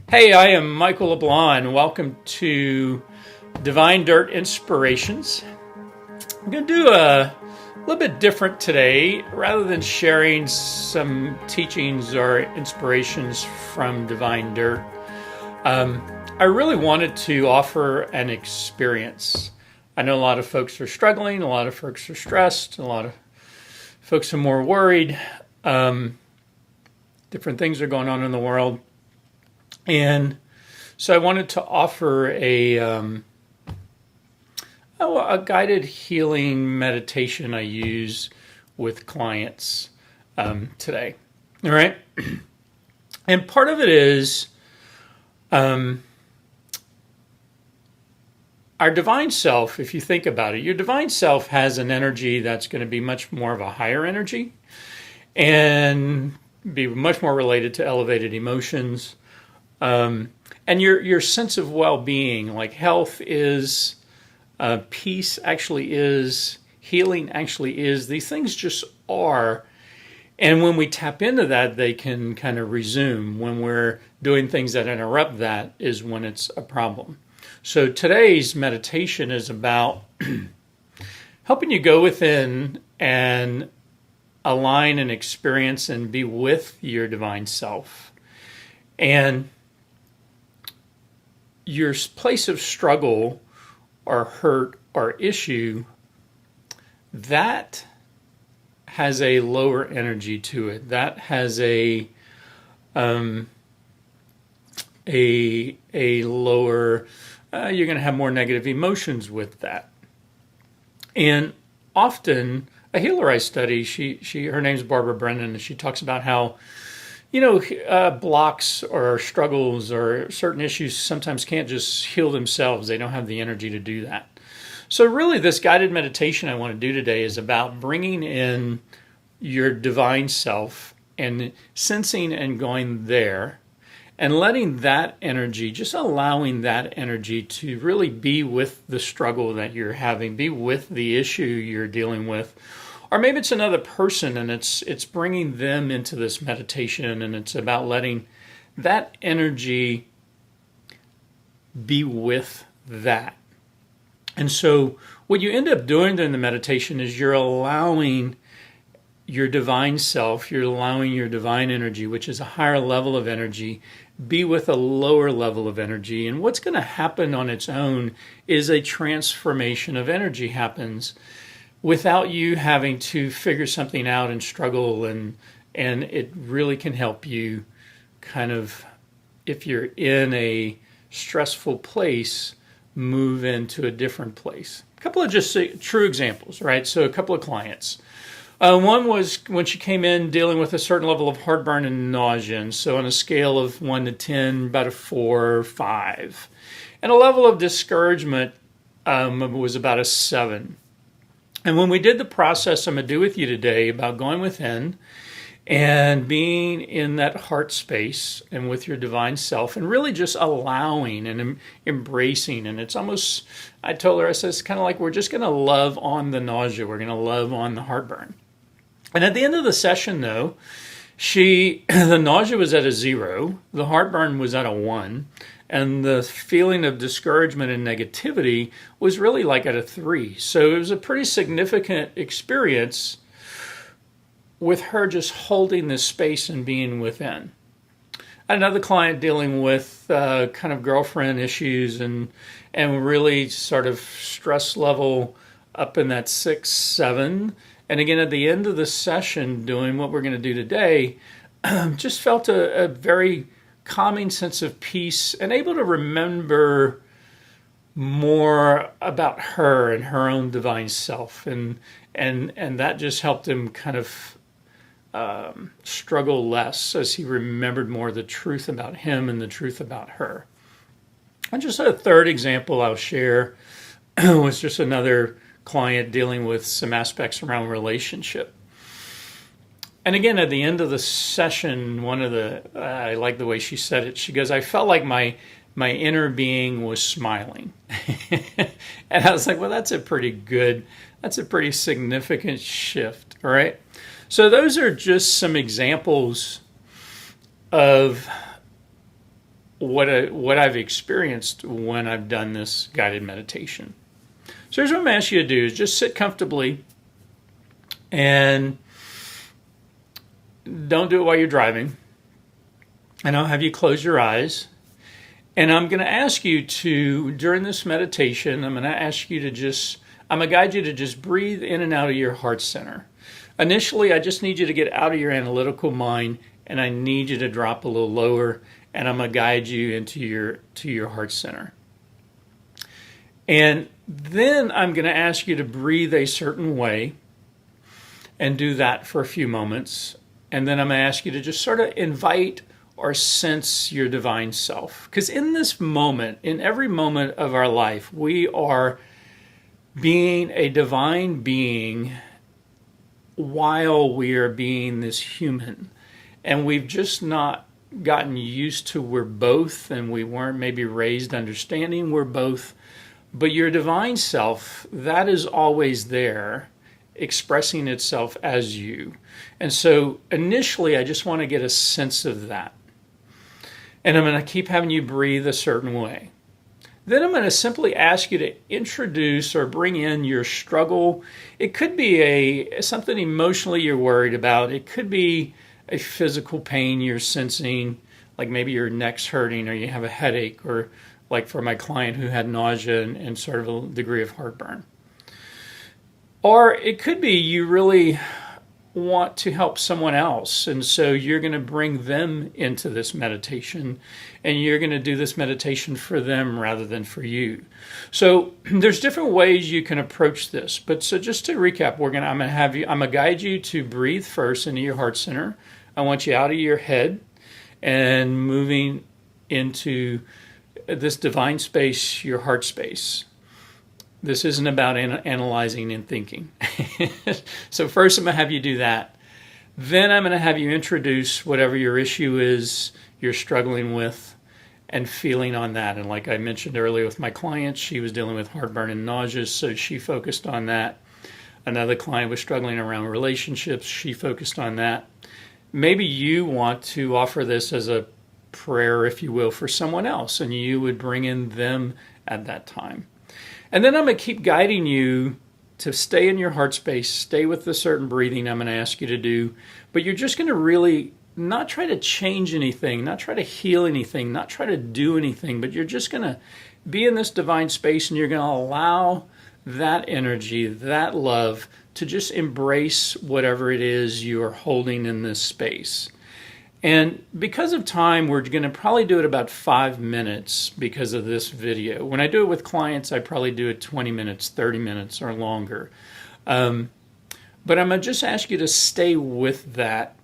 Hey, I am Michael LeBlanc. Welcome to Divine Dirt Inspirations. I'm going to do a little bit different today. Rather than sharing some teachings or inspirations from Divine Dirt, I really wanted to offer an experience. I know a lot of folks are struggling, a lot of folks are stressed, a lot of folks are more worried. Different things are going on in the world. And so I wanted to offer a guided healing meditation I use with clients today. All right. And part of it is our divine self, if you think about it, your divine self has an energy that's going to be much more of a higher energy and be much more related to elevated emotions. And your sense of well-being, like health is, peace actually is, healing actually is, these things just are. And when we tap into that, they can kind of resume. When we're doing things that interrupt that is when it's a problem. So today's meditation is about helping you go within and align and experience and be with your divine self. And your place of struggle or hurt or issue, that has a lower energy to it. That has a lower, you're going to have more negative emotions with that. And often, a healer I study, her name's Barbara Brennan, and she talks about how blocks or struggles or certain issues sometimes can't just heal themselves. They don't have the energy to do that. So really this guided meditation I want to do today is about bringing in your divine self and sensing and going there and letting that energy, just allowing that energy to really be with the struggle that you're having, be with the issue you're dealing with. Or maybe it's another person and it's bringing them into this meditation, and it's about letting that energy be with that. And so what you end up doing during the meditation is you're allowing your divine self, you're allowing your divine energy, which is a higher level of energy, be with a lower level of energy. And what's going to happen on its own is a transformation of energy happens without you having to figure something out and struggle, and it really can help you kind of, if you're in a stressful place, move into a different place. A couple of just true examples, right? So a couple of clients. One was when she came in dealing with a certain level of heartburn and nausea. And so on a scale of 1 to 10, about a 4 or 5. And a level of discouragement was about a 7. And when we did the process I'm going to do with you today about going within and being in that heart space and with your divine self and really just allowing and embracing, and it's almost, I told her, I said, it's kind of like we're just going to love on the nausea. We're going to love on the heartburn. And at the end of the session, though, the nausea was at a 0, the heartburn was at a 1, and the feeling of discouragement and negativity was really like at a 3. So it was a pretty significant experience with her just holding this space and being within. Another client dealing with kind of girlfriend issues and really sort of stress level up in that 6, 7. And again, at the end of the session, doing what we're going to do today, just felt a very calming sense of peace and able to remember more about her and her own divine self. And that just helped him kind of struggle less as he remembered more the truth about him and the truth about her. And just a third example I'll share was just another client dealing with some aspects around relationship. And again, at the end of the session, I like the way she said it. She goes, I felt like my inner being was smiling. And I was like, well, that's a pretty significant shift, all right? So those are just some examples of what I've experienced when I've done this guided meditation. So here's what I'm going to ask you to do: is just sit comfortably, and don't do it while you're driving. And I'll have you close your eyes. And I'm going to ask you to, during this meditation, I'm going to guide you to just breathe in and out of your heart center. Initially, I just need you to get out of your analytical mind, and I need you to drop a little lower, and I'm going to guide you into your heart center. And then I'm going to ask you to breathe a certain way and do that for a few moments. And then I'm going to ask you to just sort of invite or sense your divine self. Because in this moment, in every moment of our life, we are being a divine being while we are being this human. And we've just not gotten used to we're both, and we weren't maybe raised understanding we're both. But your divine self, that is always there, expressing itself as you. And so initially, I just want to get a sense of that. And I'm going to keep having you breathe a certain way. Then I'm going to simply ask you to introduce or bring in your struggle. It could be something emotionally you're worried about. It could be a physical pain you're sensing, like maybe your neck's hurting or you have a headache, or like for my client who had nausea and sort of a degree of heartburn. Or it could be you really want to help someone else, and so you're going to bring them into this meditation, and you're going to do this meditation for them rather than for you. So there's different ways you can approach this, but so just to recap, I'm going to guide you to breathe first into your heart center. I want you out of your head and moving into this divine space, your heart space. This isn't about analyzing and thinking. So first I'm going to have you do that. Then I'm going to have you introduce whatever your issue is you're struggling with and feeling on that. And like I mentioned earlier with my client, she was dealing with heartburn and nausea, so she focused on that. Another client was struggling around relationships. She focused on that. Maybe you want to offer this as a prayer, if you will, for someone else, and you would bring in them at that time. And then I'm going to keep guiding you to stay in your heart space, stay with the certain breathing I'm going to ask you to do, but you're just going to really not try to change anything, not try to heal anything, not try to do anything, but you're just going to be in this divine space, and you're going to allow that energy, that love, to just embrace whatever it is you are holding in this space. And because of time, we're going to probably do it about 5 minutes because of this video. When I do it with clients, I probably do it 20 minutes, 30 minutes, or longer. But I'm going to just ask you to stay with that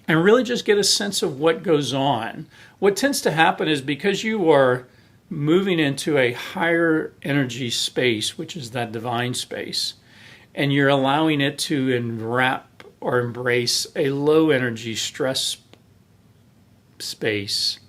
and really just get a sense of what goes on. What tends to happen is because you are moving into a higher energy space, which is that divine space, and you're allowing it to enwrap or embrace a low energy stress space,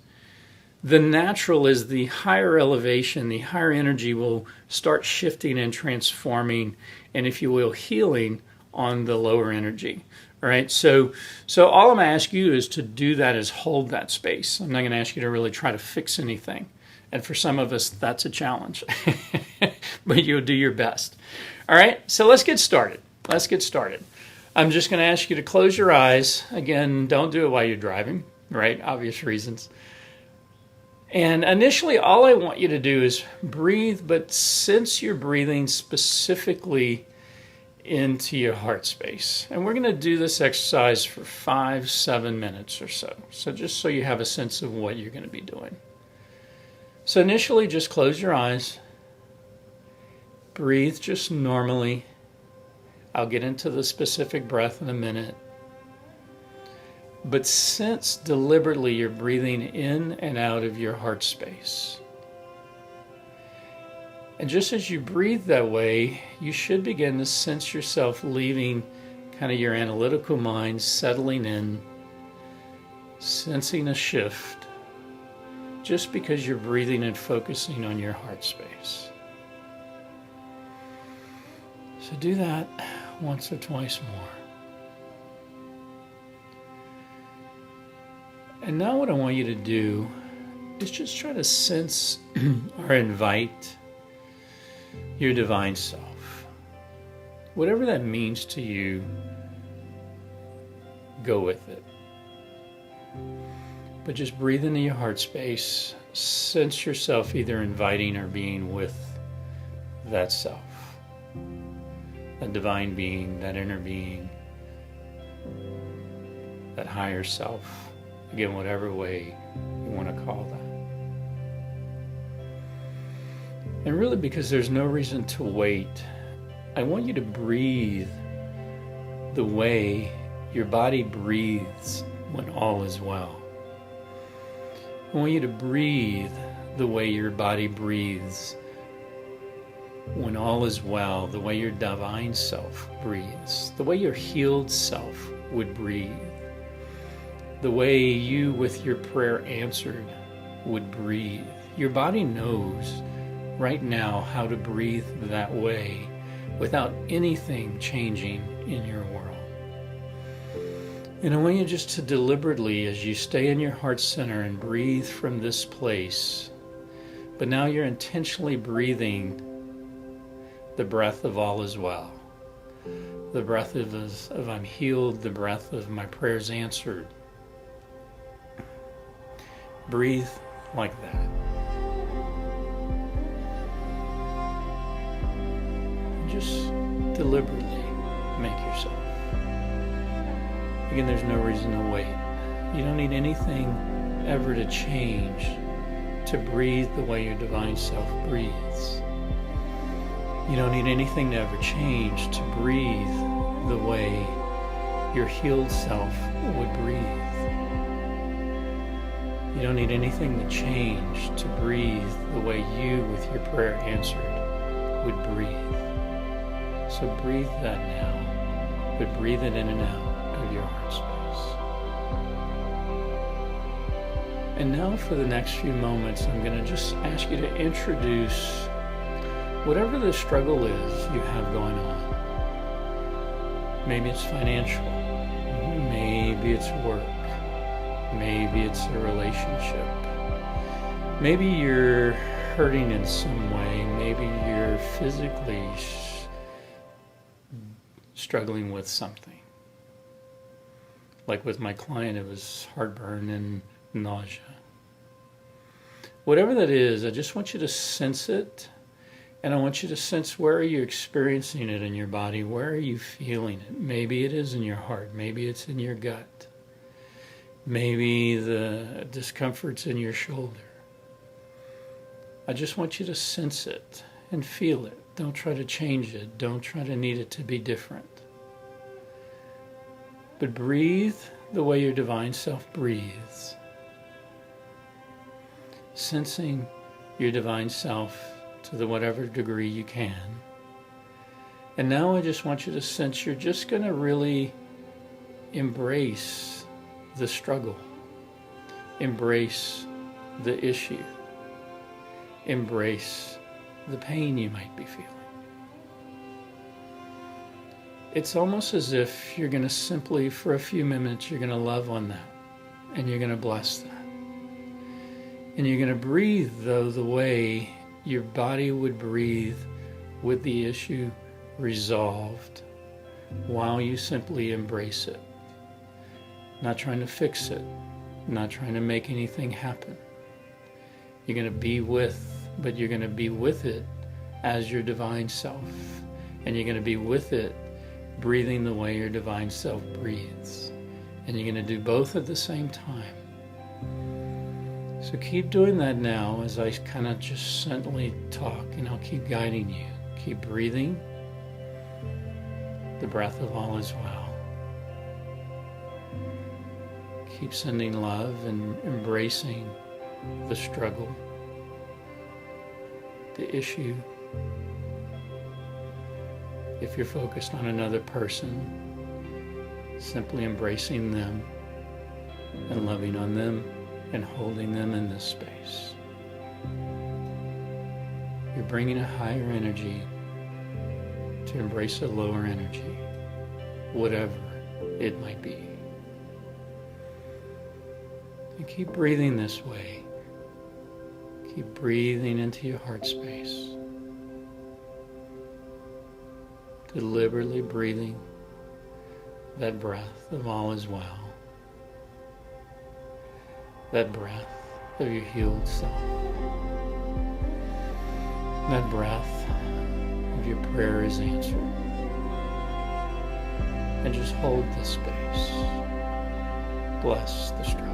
the natural is the higher elevation, the higher energy will start shifting and transforming, and if you will, healing on the lower energy. All right, so all I'm going to ask you is to do that, is hold that space. I'm not going to ask you to really try to fix anything. And for some of us, that's a challenge. But you'll do your best. All right, so let's get started. I'm just going to ask you to close your eyes. Again, don't do it while you're driving, right? Obvious reasons. And initially, all I want you to do is breathe, but sense you're breathing specifically into your heart space. And we're going to do this exercise for 5-7 minutes or so. So just so you have a sense of what you're going to be doing. So initially, just close your eyes. Breathe just normally. I'll get into the specific breath in a minute. But sense deliberately you're breathing in and out of your heart space. And just as you breathe that way, you should begin to sense yourself leaving kind of your analytical mind, settling in, sensing a shift, just because you're breathing and focusing on your heart space. So do that once or twice more. And now what I want you to do is just try to sense or invite your divine self. Whatever that means to you, go with it. But just breathe into your heart space. Sense yourself either inviting or being with that self, that divine being, that inner being, that higher self. Again, whatever way you want to call that. And really, because there's no reason to wait, I want you to breathe the way your body breathes when all is well. I want you to breathe the way your body breathes when all is well, the way your divine self breathes, the way your healed self would breathe, the way you, with your prayer answered, would breathe. Your body knows right now how to breathe that way without anything changing in your world. And I want you just to deliberately, as you stay in your heart center and breathe from this place, but now you're intentionally breathing the breath of all is well, the breath of I'm healed, the breath of my prayers answered. Breathe like that. Just deliberately make yourself. Again, there's no reason to wait. You don't need anything ever to change to breathe the way your divine self breathes. You don't need anything to ever change to breathe the way your healed self would breathe. You don't need anything to change to breathe the way you, with your prayer answered, would breathe. So breathe that now, but breathe it in and out of your heart space. And now for the next few moments, I'm going to just ask you to introduce whatever the struggle is you have going on. Maybe it's financial, maybe it's work, maybe it's a relationship, maybe you're hurting in some way, maybe you're physically struggling with something. Like with my client, it was heartburn and nausea. Whatever that is, I just want you to sense it. And I want you to sense, where are you experiencing it in your body? Where are you feeling it? Maybe it is in your heart. Maybe it's in your gut. Maybe the discomfort's in your shoulder. I just want you to sense it and feel it. Don't try to change it. Don't try to need it to be different. But breathe the way your divine self breathes. Sensing your divine self to the whatever degree you can. And now I just want you to sense you're just going to really embrace the struggle. Embrace the issue. Embrace the pain you might be feeling. It's almost as if you're going to simply, for a few minutes, you're going to love on that. And you're going to bless that. And you're going to breathe, though, the way your body would breathe with the issue resolved, while you simply embrace it. Not trying to fix it, not trying to make anything happen. You're going to be with, but you're going to be with it as your divine self. And you're going to be with it breathing the way your divine self breathes. And you're going to do both at the same time. So keep doing that now as I kind of just gently talk, and I'll keep guiding you. Keep breathing the breath of all is well. Keep sending love and embracing the struggle, the issue. If you're focused on another person, simply embracing them and loving on them and holding them in this space. You're bringing a higher energy to embrace a lower energy, whatever it might be. And keep breathing this way Keep breathing into your heart space. Deliberately breathing that breath of all is well. That breath of your healed self. That breath of your prayer is answered. And just hold this space. Bless the struggle.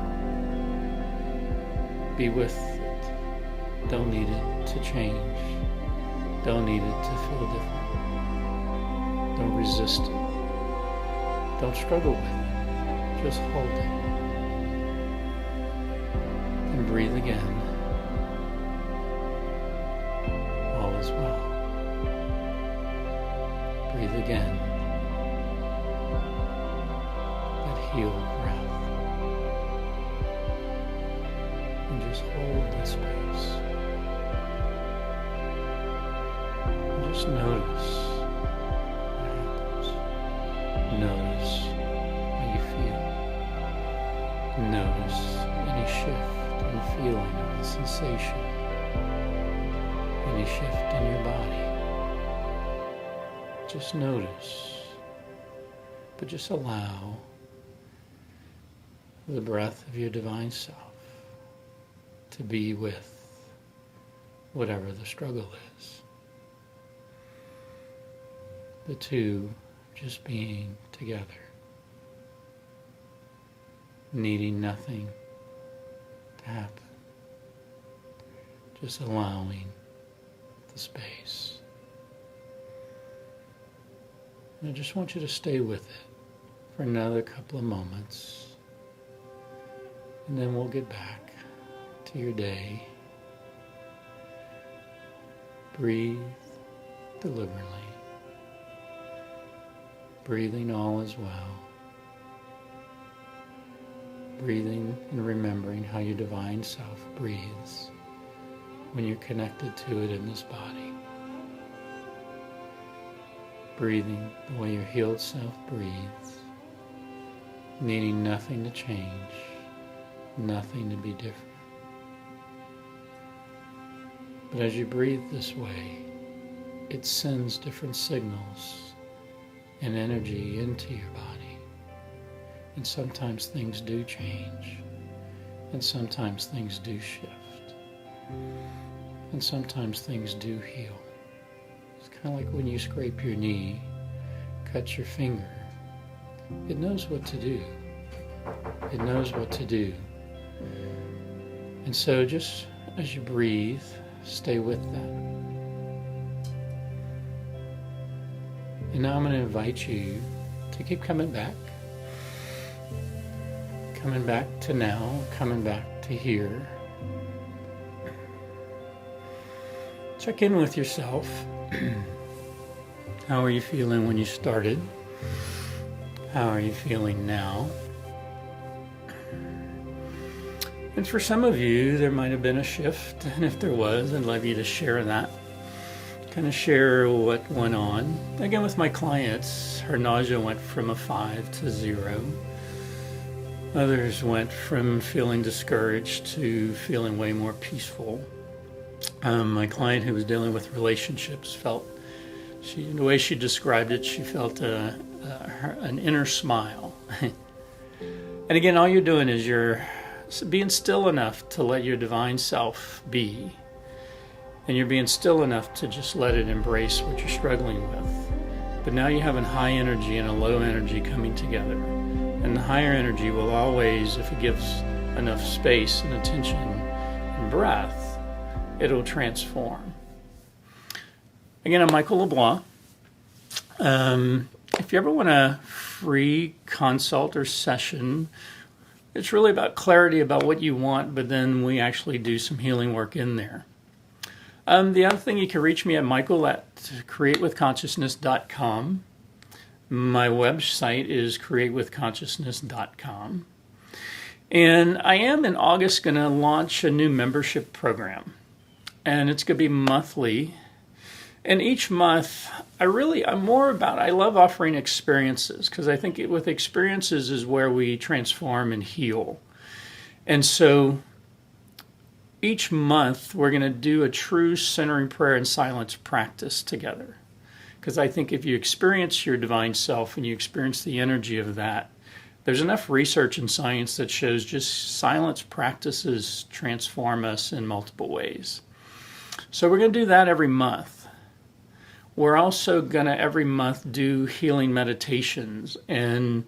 Be with it. Don't need it to change. Don't need it to feel different. Don't resist it. Don't struggle with it. Just hold it. And breathe again. All is well. Breathe again. That healed breath. And just hold the space. And just notice what happens. Notice how you feel. Notice any shift in feeling or sensation. Any shift in your body. Just notice. But just allow the breath of your divine self to be with whatever the struggle is. The two just being together, needing nothing to happen, just allowing the space. And I just want you to stay with it for another couple of moments, and then we'll get back to your day. Breathe deliberately. Breathing all is well. Breathing and remembering how your divine self breathes when you're connected to it in this body. Breathing the way your healed self breathes, needing nothing to change, nothing to be different. But as you breathe this way, it sends different signals and energy into your body. And sometimes things do change. And sometimes things do shift. And sometimes things do heal. It's kind of like when you scrape your knee, cut your finger. It knows what to do. It knows what to do. And so just as you breathe, stay with that. And now I'm going to invite you to keep coming back. Coming back to now, coming back to here. Check in with yourself. How are you feeling when you started? How are you feeling now? And for some of you, there might have been a shift. And if there was, I'd love you to share that. Kind of share what went on. Again, with my clients, her nausea went from a 5 to 0. Others went from feeling discouraged to feeling way more peaceful. My client who was dealing with relationships felt, the way she described it, she felt an inner smile. And again, all you're doing is you're being still enough to let your divine self be. And you're being still enough to just let it embrace what you're struggling with. But now you're having high energy and a low energy coming together. And the higher energy will always, if it gives enough space and attention and breath, it'll transform. Again, I'm Michael LeBlanc. If you ever want a free consult or session, it's really about clarity about what you want, but then we actually do some healing work in there. The other thing, you can reach me at michael@createwithconsciousness.com. My website is createwithconsciousness.com. And I am in August going to launch a new membership program. And it's going to be monthly. And each month, I love offering experiences, because I think with experiences is where we transform and heal. And so each month we're going to do a true centering prayer and silence practice together. Because I think if you experience your divine self and you experience the energy of that, there's enough research and science that shows just silence practices transform us in multiple ways. So we're going to do that every month. We're also going to every month do healing meditations and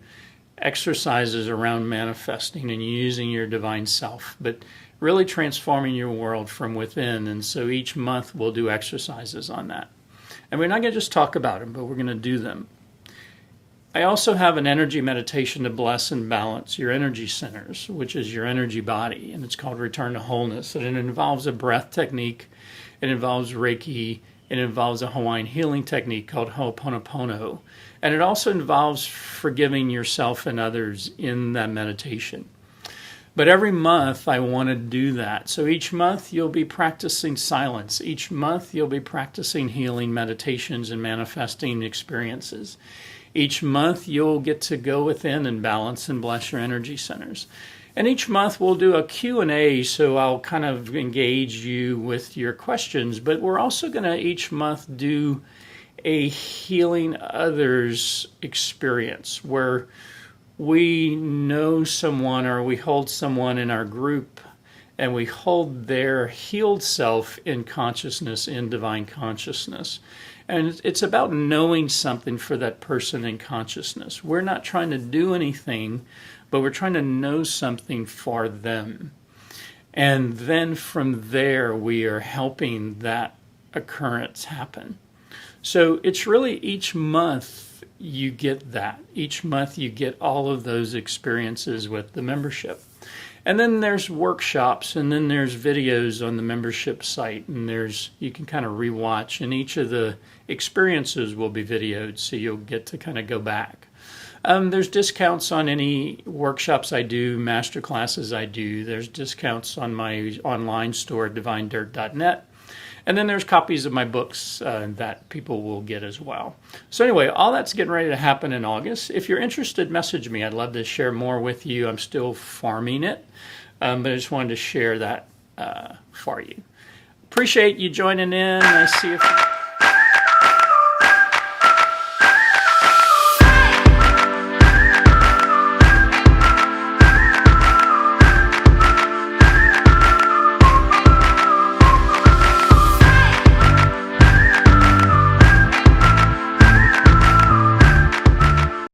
exercises around manifesting and using your divine self, but really transforming your world from within. And so each month we'll do exercises on that. And we're not going to just talk about them, but we're going to do them. I also have an energy meditation to bless and balance your energy centers, which is your energy body, and it's called Return to Wholeness. And it involves a breath technique, it involves Reiki, it involves a Hawaiian healing technique called Ho'oponopono, and it also involves forgiving yourself and others in that meditation. But every month I want to do that. So each month you'll be practicing silence. Each month you'll be practicing healing meditations and manifesting experiences. Each month you'll get to go within and balance and bless your energy centers. And each month we'll do a Q&A, so I'll kind of engage you with your questions. But we're also going to each month do a healing others experience where we know someone or we hold someone in our group and we hold their healed self in consciousness, in divine consciousness. And it's about knowing something for that person in consciousness. We're not trying to do anything, but we're trying to know something for them. And then from there, we are helping that occurrence happen. So it's really each month you get that. Each month you get all of those experiences with the membership. And then there's workshops, and then there's videos on the membership site, and you can kind of rewatch, and each of the experiences will be videoed, so you'll get to kind of go back. There's discounts on any workshops I do, master classes I do. There's discounts on my online store, divinedirt.net. And then there's copies of my books that people will get as well. So anyway, all that's getting ready to happen in August. If you're interested, message me. I'd love to share more with you. I'm still farming it, but I just wanted to share that for you. Appreciate you joining in. I see you.